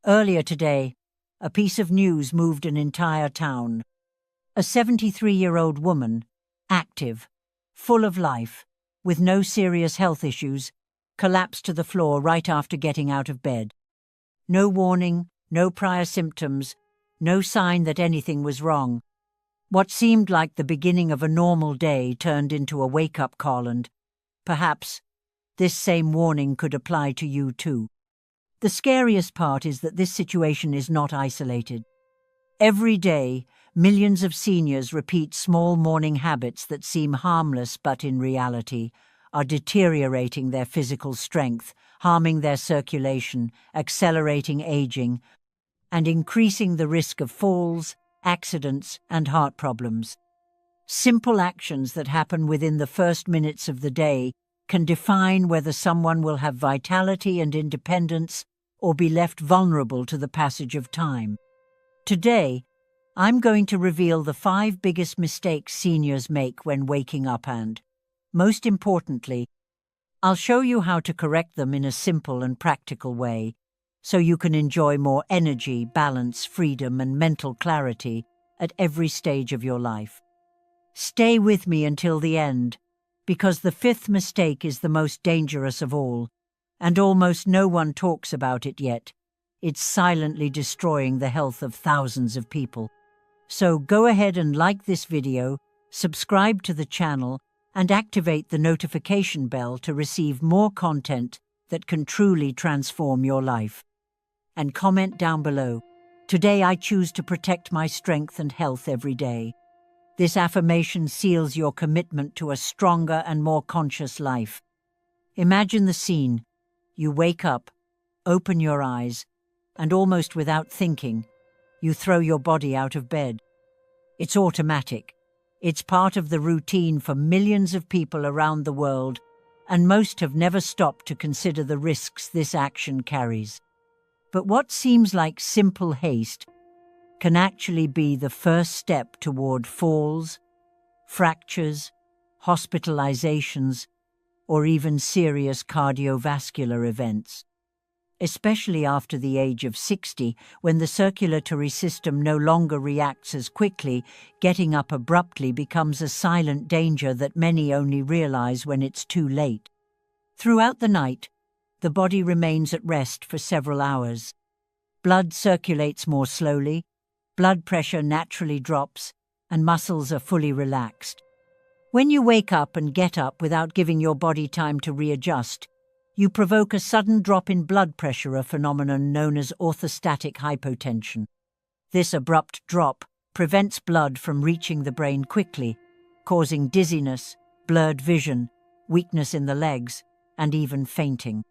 Earlier today, a piece of news moved an entire town. A 73-year-old woman, active, full of life, with no serious health issues, collapsed to the floor right after getting out of bed. No warning, no prior symptoms, no sign that anything was wrong. What seemed like the beginning of a normal day turned into a wake-up call, and perhaps this same warning could apply to you too. The scariest part is that this situation is not isolated. Every day, millions of seniors repeat small morning habits that seem harmless but in reality are deteriorating their physical strength, harming their circulation, accelerating aging, and increasing the risk of falls, accidents, and heart problems. Simple actions that happen within the first minutes of the day can define whether someone will have vitality and independence or be left vulnerable to the passage of time. Today, I'm going to reveal the 5 biggest mistakes seniors make when waking up and, most importantly, I'll show you how to correct them in a simple and practical way so you can enjoy more energy, balance, freedom, and mental clarity at every stage of your life. Stay with me until the end, because the 5th mistake is the most dangerous of all, and almost no one talks about it yet. It's silently destroying the health of thousands of people. So go ahead and like this video, subscribe to the channel, and activate the notification bell to receive more content that can truly transform your life. And comment down below, "Today I choose to protect my strength and health every day." This affirmation seals your commitment to a stronger and more conscious life. Imagine the scene. You wake up, open your eyes, and almost without thinking, you throw your body out of bed. It's automatic. It's part of the routine for millions of people around the world, and most have never stopped to consider the risks this action carries. But what seems like simple haste can actually be the first step toward falls, fractures, hospitalizations, or even serious cardiovascular events. Especially after the age of 60, when the circulatory system no longer reacts as quickly, getting up abruptly becomes a silent danger that many only realize when it's too late. Throughout the night, the body remains at rest for several hours. Blood circulates more slowly, blood pressure naturally drops, and muscles are fully relaxed. When you wake up and get up without giving your body time to readjust, you provoke a sudden drop in blood pressure, a phenomenon known as orthostatic hypotension. This abrupt drop prevents blood from reaching the brain quickly, causing dizziness, blurred vision, weakness in the legs, and even fainting.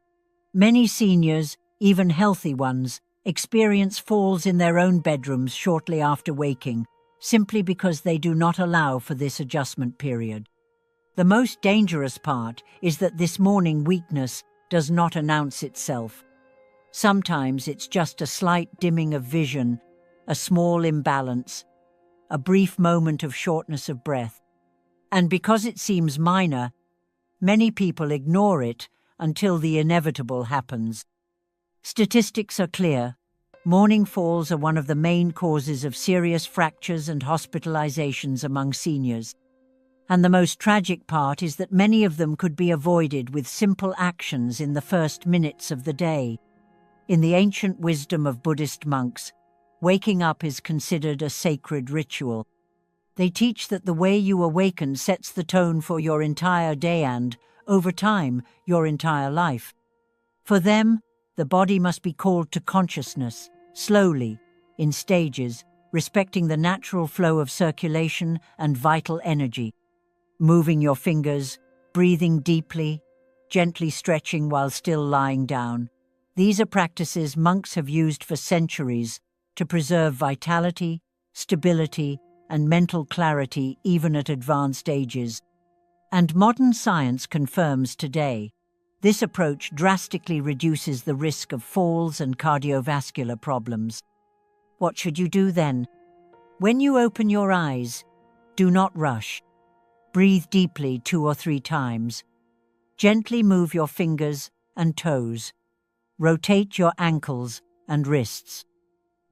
Many seniors, even healthy ones, experience falls in their own bedrooms shortly after waking, simply because they do not allow for this adjustment period. The most dangerous part is that this morning weakness does not announce itself. Sometimes it's just a slight dimming of vision, a small imbalance, a brief moment of shortness of breath. And because it seems minor, many people ignore it until the inevitable happens. Statistics are clear. Morning falls are one of the main causes of serious fractures and hospitalizations among seniors. And the most tragic part is that many of them could be avoided with simple actions in the first minutes of the day. In the ancient wisdom of Buddhist monks, waking up is considered a sacred ritual. They teach that the way you awaken sets the tone for your entire day and, over time, your entire life. For them, the body must be called to consciousness, slowly, in stages, respecting the natural flow of circulation and vital energy. Moving your fingers, breathing deeply, gently stretching while still lying down. These are practices monks have used for centuries to preserve vitality, stability, and mental clarity even at advanced ages. And modern science confirms today, this approach drastically reduces the risk of falls and cardiovascular problems. What should you do then? When you open your eyes, do not rush. Breathe deeply 2 or 3 times. Gently move your fingers and toes. Rotate your ankles and wrists.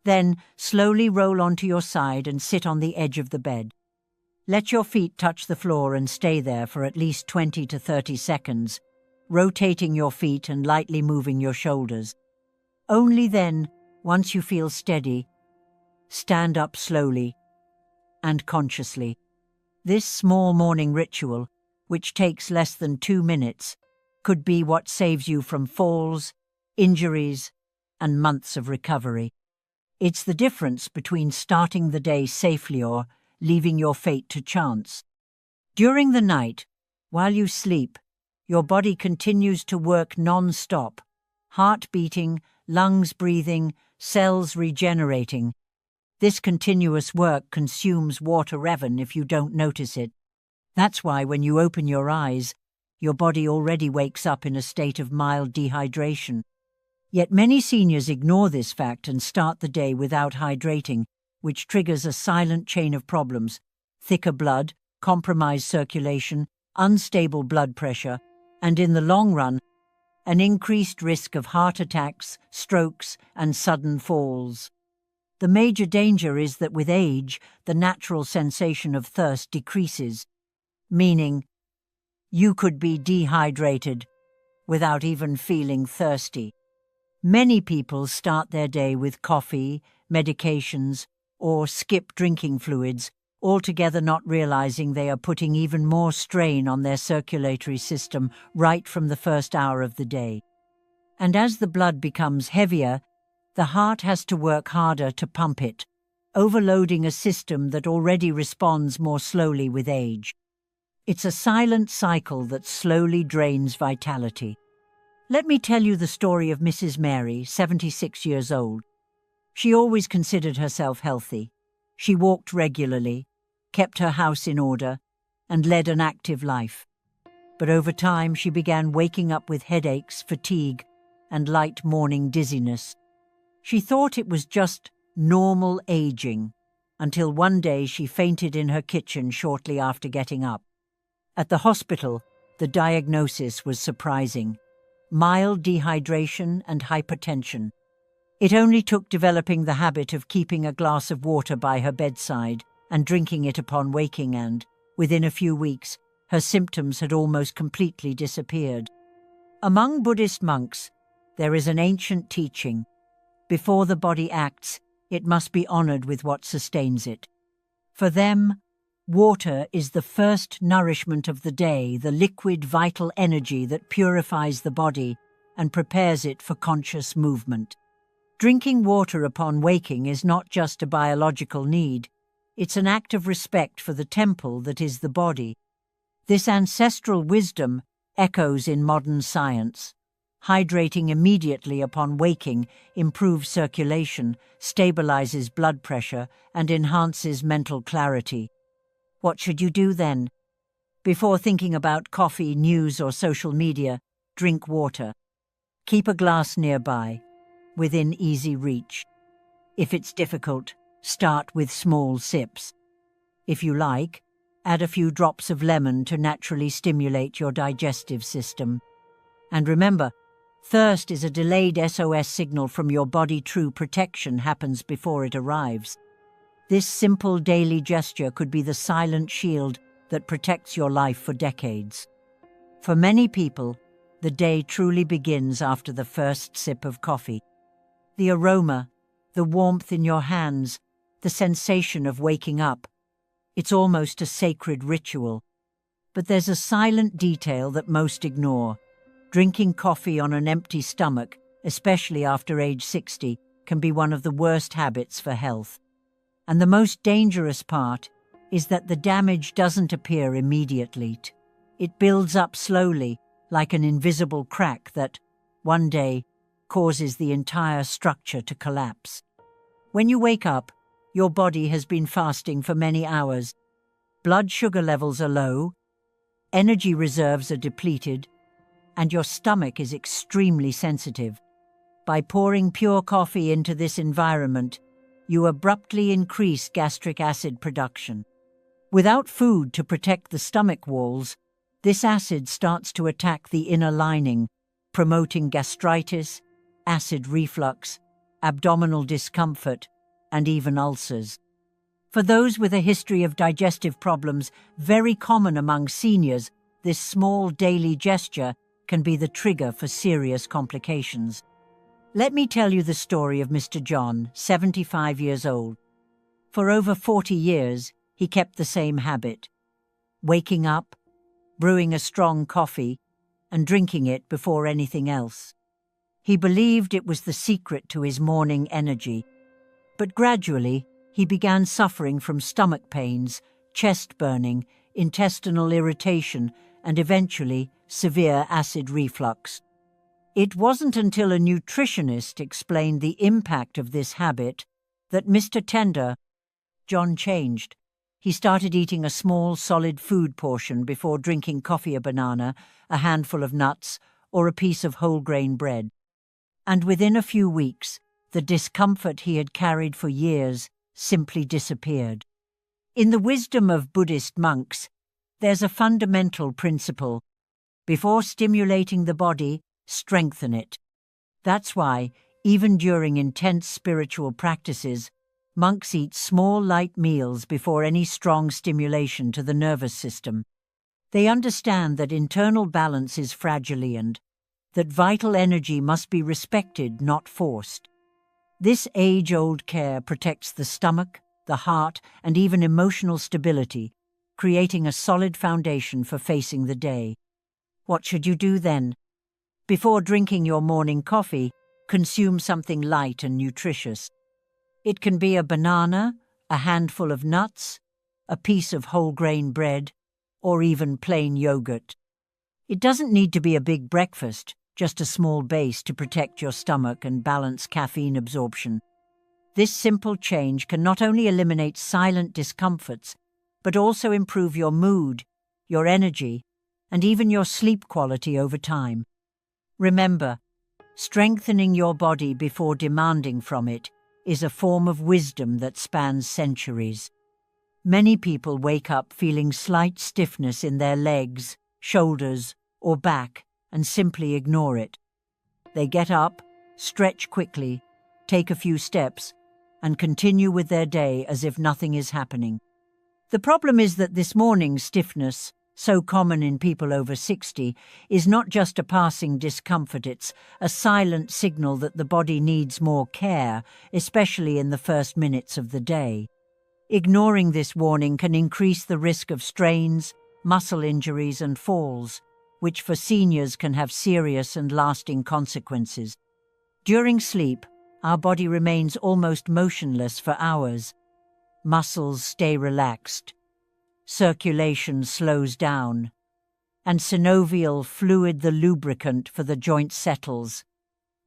Then, slowly roll onto your side and sit on the edge of the bed. Let your feet touch the floor and stay there for at least 20 to 30 seconds, rotating your feet and lightly moving your shoulders. Only then, once you feel steady, stand up slowly and consciously. This small morning ritual, which takes less than 2 minutes, could be what saves you from falls, injuries, and months of recovery. It's the difference between starting the day safely or leaving your fate to chance. During the night, while you sleep, your body continues to work non-stop, heart beating, lungs breathing, cells regenerating. This continuous work consumes water even if you don't notice it. That's why when you open your eyes, your body already wakes up in a state of mild dehydration. Yet many seniors ignore this fact and start the day without hydrating, which triggers a silent chain of problems: thicker blood, compromised circulation, unstable blood pressure, and in the long run, an increased risk of heart attacks, strokes, and sudden falls. The major danger is that with age, the natural sensation of thirst decreases, meaning you could be dehydrated without even feeling thirsty. Many people start their day with coffee, medications, or skip drinking fluids, altogether not realizing they are putting even more strain on their circulatory system right from the first hour of the day. And as the blood becomes heavier, the heart has to work harder to pump it, overloading a system that already responds more slowly with age. It's a silent cycle that slowly drains vitality. Let me tell you the story of Mrs. Mary, 76 years old. She always considered herself healthy. She walked regularly, kept her house in order, and led an active life. But over time, she began waking up with headaches, fatigue, and light morning dizziness. She thought it was just normal aging, until one day she fainted in her kitchen shortly after getting up. At the hospital, the diagnosis was surprising: mild dehydration and hypertension. It only took developing the habit of keeping a glass of water by her bedside and drinking it upon waking, and, within a few weeks, her symptoms had almost completely disappeared. Among Buddhist monks, there is an ancient teaching: before the body acts, it must be honored with what sustains it. For them, water is the first nourishment of the day, the liquid vital energy that purifies the body and prepares it for conscious movement. Drinking water upon waking is not just a biological need, it's an act of respect for the temple that is the body. This ancestral wisdom echoes in modern science. Hydrating immediately upon waking improves circulation, stabilizes blood pressure, and enhances mental clarity. What should you do then? Before thinking about coffee, news, or social media, drink water. Keep a glass nearby, within easy reach. If it's difficult, start with small sips. If you like, add a few drops of lemon to naturally stimulate your digestive system. And remember, thirst is a delayed SOS signal from your body. True protection happens before it arrives. This simple daily gesture could be the silent shield that protects your life for decades. For many people, the day truly begins after the first sip of coffee. The aroma, the warmth in your hands, the sensation of waking up. It's almost a sacred ritual. But there's a silent detail that most ignore. Drinking coffee on an empty stomach, especially after age 60, can be one of the worst habits for health. And the most dangerous part is that the damage doesn't appear immediately. It builds up slowly, like an invisible crack that, one day, causes the entire structure to collapse. When you wake up, your body has been fasting for many hours. Blood sugar levels are low, energy reserves are depleted, and your stomach is extremely sensitive. By pouring pure coffee into this environment, you abruptly increase gastric acid production. Without food to protect the stomach walls, this acid starts to attack the inner lining, promoting gastritis, acid reflux, abdominal discomfort, and even ulcers. For those with a history of digestive problems, very common among seniors, this small daily gesture can be the trigger for serious complications. Let me tell you the story of Mr. John, 75 years old. For over 40 years, he kept the same habit: waking up, brewing a strong coffee, and drinking it before anything else. He believed it was the secret to his morning energy. But gradually, he began suffering from stomach pains, chest burning, intestinal irritation, and eventually severe acid reflux. It wasn't until a nutritionist explained the impact of this habit that Mr. Tender, John, changed. He started eating a small, solid food portion before drinking coffee, a banana, a handful of nuts, or a piece of whole grain bread. And within a few weeks, the discomfort he had carried for years simply disappeared. In the wisdom of Buddhist monks, there's a fundamental principle: before stimulating the body, strengthen it. That's why, even during intense spiritual practices, monks eat small, light meals before any strong stimulation to the nervous system. They understand that internal balance is fragile and that vital energy must be respected, not forced. This age-old care protects the stomach, the heart, and even emotional stability, creating a solid foundation for facing the day. What should you do then? Before drinking your morning coffee, consume something light and nutritious. It can be a banana, a handful of nuts, a piece of whole grain bread, or even plain yogurt. It doesn't need to be a big breakfast, just a small base to protect your stomach and balance caffeine absorption. This simple change can not only eliminate silent discomforts, but also improve your mood, your energy, and even your sleep quality over time. Remember, strengthening your body before demanding from it is a form of wisdom that spans centuries. Many people wake up feeling slight stiffness in their legs, shoulders, or back and simply ignore it. They get up, stretch quickly, take a few steps, and continue with their day as if nothing is happening. The problem is that this morning stiffness, so common in people over 60, is not just a passing discomfort, it's a silent signal that the body needs more care, especially in the first minutes of the day. Ignoring this warning can increase the risk of strains, muscle injuries, and falls, which for seniors can have serious and lasting consequences. During sleep, our body remains almost motionless for hours. Muscles stay relaxed. Circulation slows down, and synovial fluid, the lubricant for the joint, settles,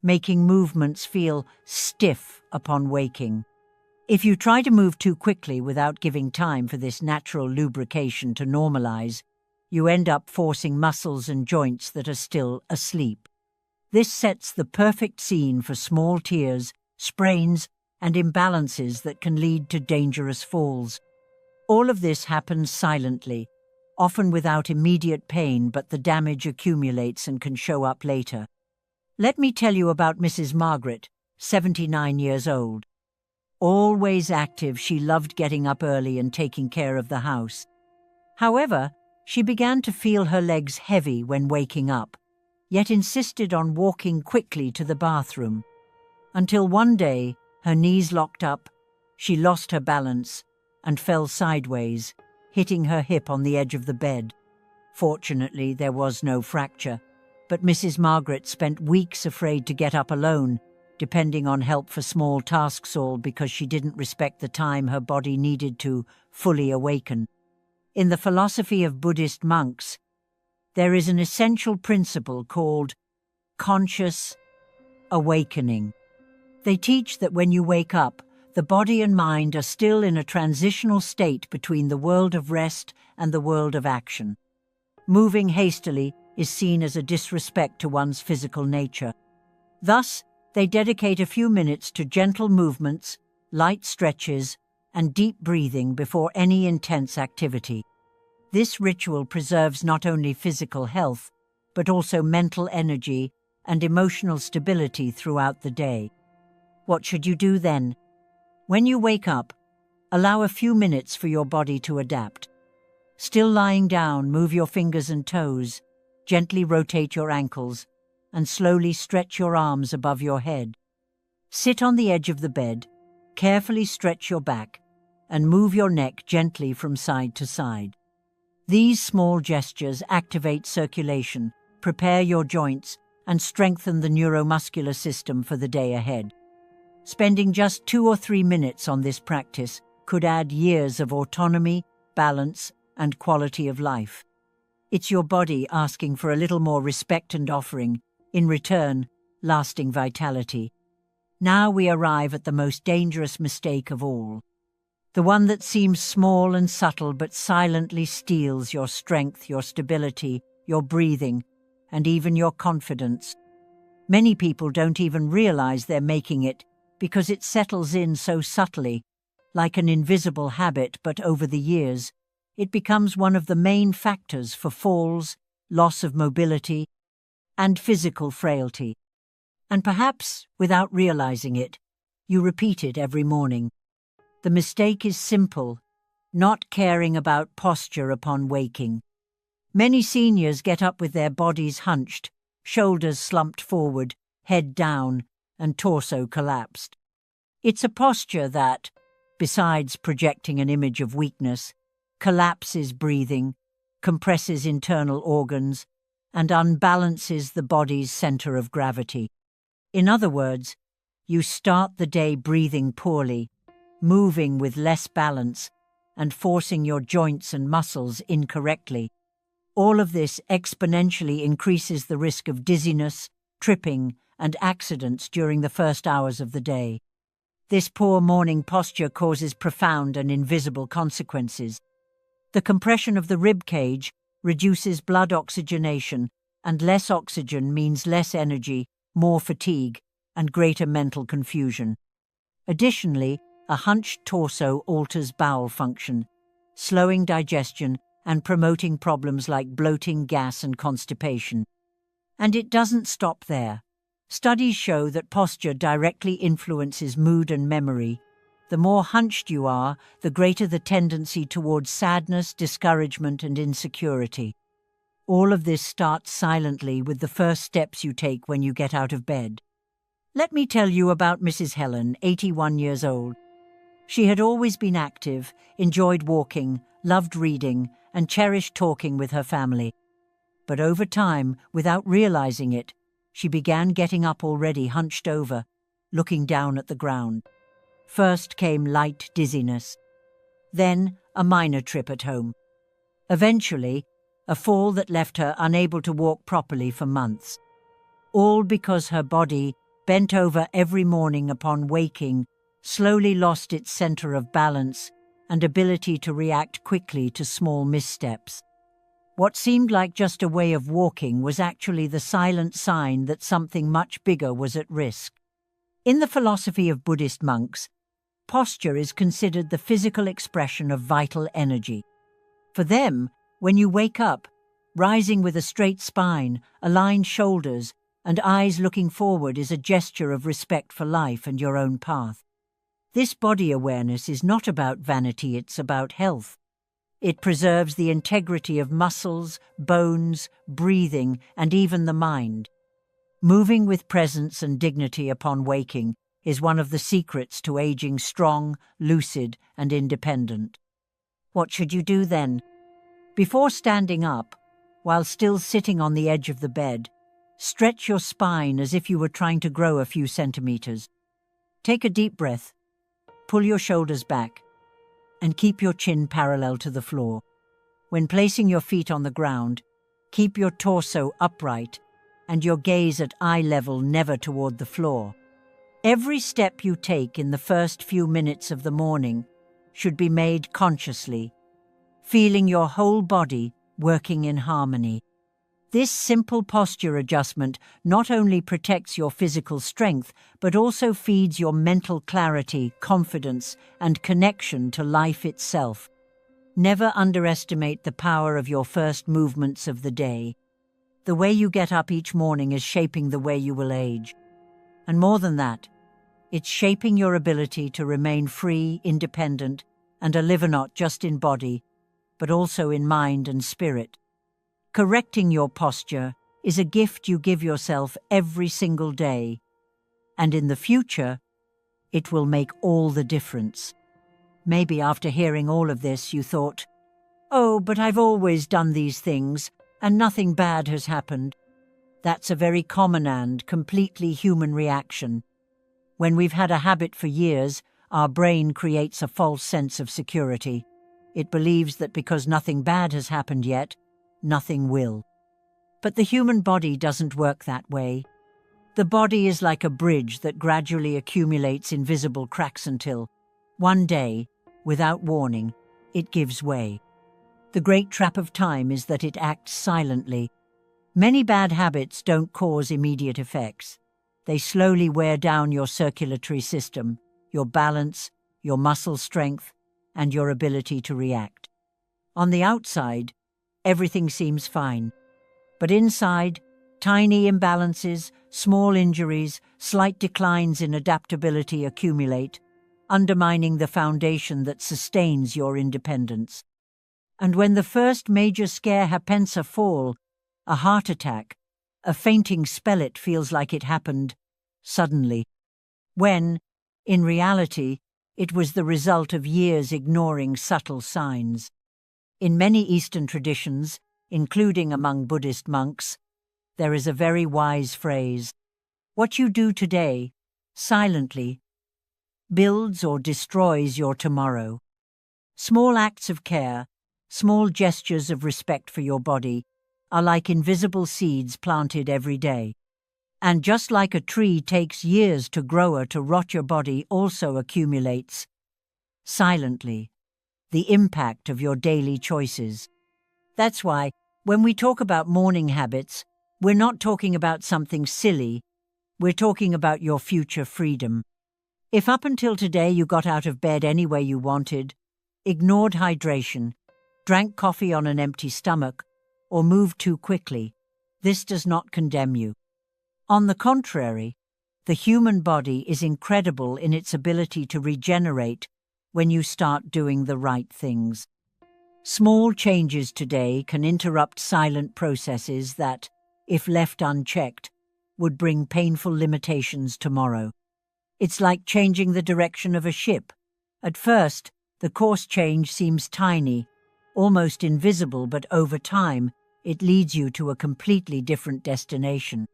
making movements feel stiff upon waking. If you try to move too quickly without giving time for this natural lubrication to normalize, you end up forcing muscles and joints that are still asleep. This sets the perfect scene for small tears, sprains, and imbalances that can lead to dangerous falls. All of this happens silently, often without immediate pain, but the damage accumulates and can show up later. Let me tell you about Mrs. Margaret, 79 years old. Always active, she loved getting up early and taking care of the house. However, she began to feel her legs heavy when waking up, yet insisted on walking quickly to the bathroom. Until one day, her knees locked up, she lost her balance, and fell sideways, hitting her hip on the edge of the bed. Fortunately, there was no fracture, but Mrs. Margaret spent weeks afraid to get up alone, depending on help for small tasks, all because she didn't respect the time her body needed to fully awaken. In the philosophy of Buddhist monks, there is an essential principle called conscious awakening. They teach that when you wake up, the body and mind are still in a transitional state between the world of rest and the world of action. Moving hastily is seen as a disrespect to one's physical nature. Thus, they dedicate a few minutes to gentle movements, light stretches, and deep breathing before any intense activity. This ritual preserves not only physical health, but also mental energy and emotional stability throughout the day. What should you do then? When you wake up, allow a few minutes for your body to adapt. Still lying down, move your fingers and toes, gently rotate your ankles, and slowly stretch your arms above your head. Sit on the edge of the bed, carefully stretch your back, and move your neck gently from side to side. These small gestures activate circulation, prepare your joints, and strengthen the neuromuscular system for the day ahead. Spending just 2 or 3 minutes on this practice could add years of autonomy, balance, and quality of life. It's your body asking for a little more respect and offering, in return, lasting vitality. Now we arrive at the most dangerous mistake of all. The one that seems small and subtle but silently steals your strength, your stability, your breathing, and even your confidence. Many people don't even realize they're making it because it settles in so subtly, like an invisible habit, but over the years, it becomes one of the main factors for falls, loss of mobility, and physical frailty. And perhaps, without realizing it, you repeat it every morning. The mistake is simple: not caring about posture upon waking. Many seniors get up with their bodies hunched, shoulders slumped forward, head down, and torso collapsed. It's a posture that, besides projecting an image of weakness, collapses breathing, compresses internal organs, and unbalances the body's center of gravity. In other words, you start the day breathing poorly, moving with less balance, and forcing your joints and muscles incorrectly. All of this exponentially increases the risk of dizziness, tripping, and accidents during the first hours of the day. This poor morning posture causes profound and invisible consequences. The compression of the rib cage reduces blood oxygenation, and less oxygen means less energy, more fatigue, and greater mental confusion. Additionally, a hunched torso alters bowel function, slowing digestion and promoting problems like bloating, gas, and constipation. And it doesn't stop there. Studies show that posture directly influences mood and memory. The more hunched you are, the greater the tendency towards sadness, discouragement, and insecurity. All of this starts silently with the first steps you take when you get out of bed. Let me tell you about Mrs. Helen, 81 years old. She had always been active, enjoyed walking, loved reading, and cherished talking with her family. But over time, without realizing it, she began getting up already hunched over, looking down at the ground. First came light dizziness, then a minor trip at home. Eventually, a fall that left her unable to walk properly for months. All because her body, bent over every morning upon waking, slowly lost its center of balance and ability to react quickly to small missteps. What seemed like just a way of walking was actually the silent sign that something much bigger was at risk. In the philosophy of Buddhist monks, posture is considered the physical expression of vital energy. For them, when you wake up, rising with a straight spine, aligned shoulders, and eyes looking forward is a gesture of respect for life and your own path. This body awareness is not about vanity, it's about health. It preserves the integrity of muscles, bones, breathing, and even the mind. Moving with presence and dignity upon waking is one of the secrets to aging strong, lucid, and independent. What should you do then? Before standing up, while still sitting on the edge of the bed, stretch your spine as if you were trying to grow a few centimeters. Take a deep breath, pull your shoulders back, and keep your chin parallel to the floor. When placing your feet on the ground, keep your torso upright and your gaze at eye level, never toward the floor. Every step you take in the first few minutes of the morning should be made consciously, feeling your whole body working in harmony. This simple posture adjustment not only protects your physical strength, but also feeds your mental clarity, confidence, and connection to life itself. Never underestimate the power of your first movements of the day. The way you get up each morning is shaping the way you will age. And more than that, It's shaping your ability to remain free, independent, and a liver not just in body, but also in mind and spirit. Correcting your posture is a gift you give yourself every single day, and in the future, it will make all the difference. Maybe after hearing all of this, you thought, "Oh, but I've always done these things, and nothing bad has happened." That's a very common and completely human reaction. When we've had a habit for years, our brain creates a false sense of security. It believes that because nothing bad has happened yet, nothing will. But the human body doesn't work that way. The body is like a bridge that gradually accumulates invisible cracks until, one day, without warning, it gives way. The great trap of time is that it acts silently. Many bad habits don't cause immediate effects. They slowly wear down your circulatory system, your balance, your muscle strength, and your ability to react. On the outside, everything seems fine. But inside, tiny imbalances, small injuries, slight declines in adaptability accumulate, undermining the foundation that sustains your independence. And when the first major scare happens to fall, a heart attack, a fainting spell, it feels like it happened suddenly, when, in reality, it was the result of years ignoring subtle signs. In many Eastern traditions, including among Buddhist monks, there is a very wise phrase: "What you do today, silently, builds or destroys your tomorrow." Small acts of care, small gestures of respect for your body, are like invisible seeds planted every day. And just like a tree takes years to grow or to rot, your body also accumulates, silently, the impact of your daily choices. That's why, when we talk about morning habits, we're not talking about something silly, we're talking about your future freedom. If up until today you got out of bed any way you wanted, ignored hydration, drank coffee on an empty stomach, or moved too quickly, this does not condemn you. On the contrary, the human body is incredible in its ability to regenerate when you start doing the right things. Small changes today can interrupt silent processes that, if left unchecked, would bring painful limitations tomorrow. It's like changing the direction of a ship. At first, the course change seems tiny, almost invisible, but over time, it leads you to a completely different destination.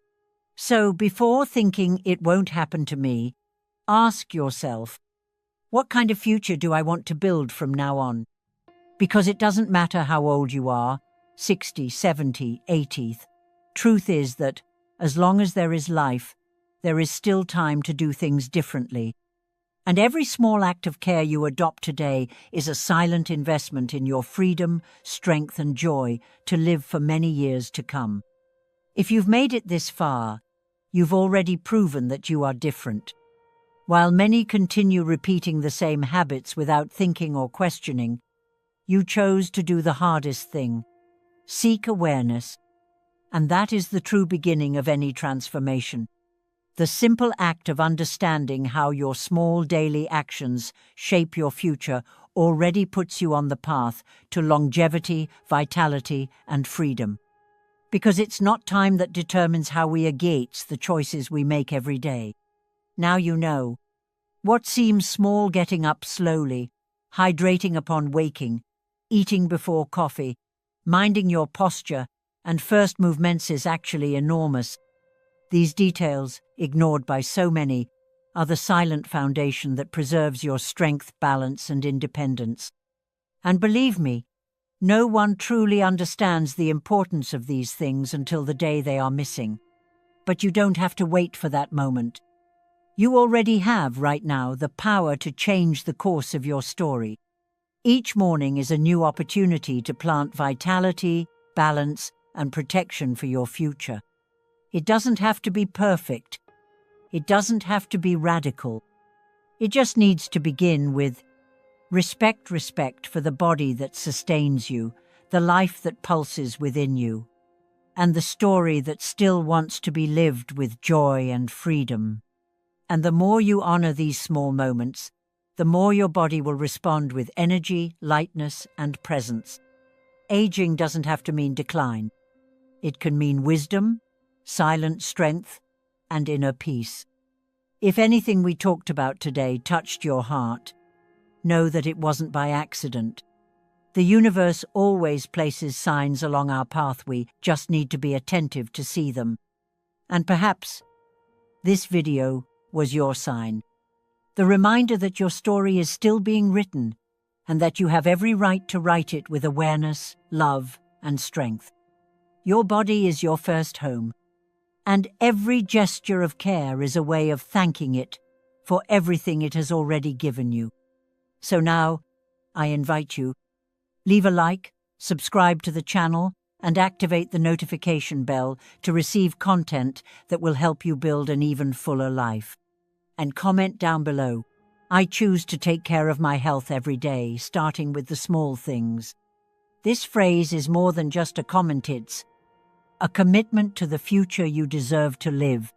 So, before thinking it won't happen to me, ask yourself, what kind of future do I want to build from now on? Because it doesn't matter how old you are, 60, 70, 80. Truth is that, as long as there is life, there is still time to do things differently. And every small act of care you adopt today is a silent investment in your freedom, strength, and joy to live for many years to come. If you've made it this far, you've already proven that you are different. While many continue repeating the same habits without thinking or questioning, you chose to do the hardest thing: seek awareness. And that is the true beginning of any transformation. The simple act of understanding how your small daily actions shape your future already puts you on the path to longevity, vitality, and freedom. Because it's not time that determines how we against the choices we make every day. Now you know. What seems small: getting up slowly, hydrating upon waking, eating before coffee, minding your posture, and first movements is actually enormous. These details, ignored by so many, are the silent foundation that preserves your strength, balance, and independence. And believe me, no one truly understands the importance of these things until the day they are missing. But you don't have to wait for that moment. You already have, right now, the power to change the course of your story. Each morning is a new opportunity to plant vitality, balance, and protection for your future. It doesn't have to be perfect. It doesn't have to be radical. It just needs to begin with respect for the body that sustains you, the life that pulses within you, and the story that still wants to be lived with joy and freedom. And the more you honor these small moments, the more your body will respond with energy, lightness, and presence. Aging doesn't have to mean decline. It can mean wisdom, silent strength, and inner peace. If anything we talked about today touched your heart, know that it wasn't by accident. The universe always places signs along our path. We just need to be attentive to see them. And perhaps this video was your sign. The reminder that your story is still being written and that you have every right to write it with awareness, love, and strength. Your body is your first home, and every gesture of care is a way of thanking it for everything it has already given you. So now, I invite you, leave a like, subscribe to the channel, and activate the notification bell to receive content that will help you build an even fuller life. And comment down below. I choose to take care of my health every day, starting with the small things. This phrase is more than just a comment, it's a commitment to the future you deserve to live.